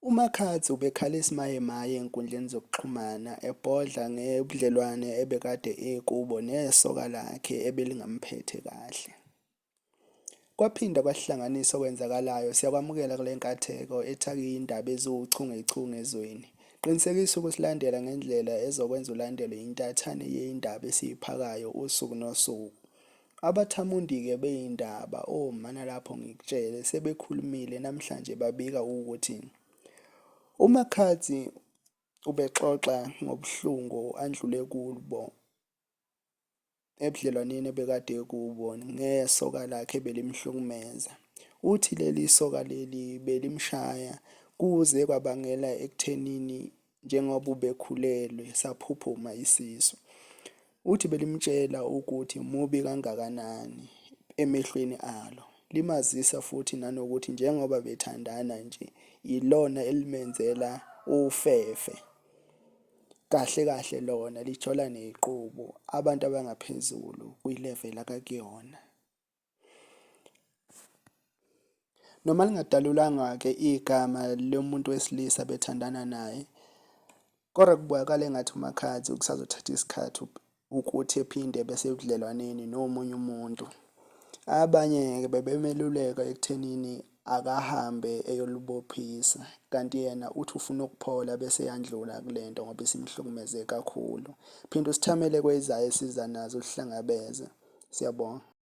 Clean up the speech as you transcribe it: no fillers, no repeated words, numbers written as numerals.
uMakhathi ubekhala isimayemaye enkundleni zokuxhumana ebhodla ngebudlelwane ebekade ekubo nesoka lakhe ebelingamphethe kahle. Kwaphinda kwasihlanganisa okwenzakalayo siyakwamukela kule nkatheko ethake iy'ndaba eziwuchungechunge ezweni. Qinisekisa ukusilandela ngendlela ezokwenza ulandelwe yintathane yey'ndaba esiyiphakayo usuku nosuku. Abathamundi-ke bey'ndaba oma nalapho ngikutshele sebekhulumile namhlanje babika ukuthi uMakhathi ubexoxa ngobuhlungu andlule kubo ebudlelwaneni ebekade kubo ngesoka lakhe belimhlukumeza. Uthi leli soka leli belimshaya kuze kwabangela ekuthenini njengoba ubekhulelwe saphuphuma isisu. Uthi belimtshela ukuthi mubi kangakanani emehlweni alo. Limazisa futhi nanokuthi njengoba bethandana nje ilona elimenzela ufefe. Kahle kahle lona lijola neqhubu abantu abangaphezulu kwi-level akakuyona. Noma lingadalulanga-ke igama lomuntu wesilisa bethandana naye, kodwa kubonakala engathi uMakhathi kusazothatha isikhathi ukuthi ephinde besebudlelwaneni nomunye umuntu. Abanye-ke bebemeluleka ekuthenini akahambe eyolubophisa, kanti yena uthi ufuna ukuphola bese yandlula kule nto ngoba isimhlukumeze kakhulu. Phinde usithamele kwezayo esiza nazo usihlangabeze. Siyabonga.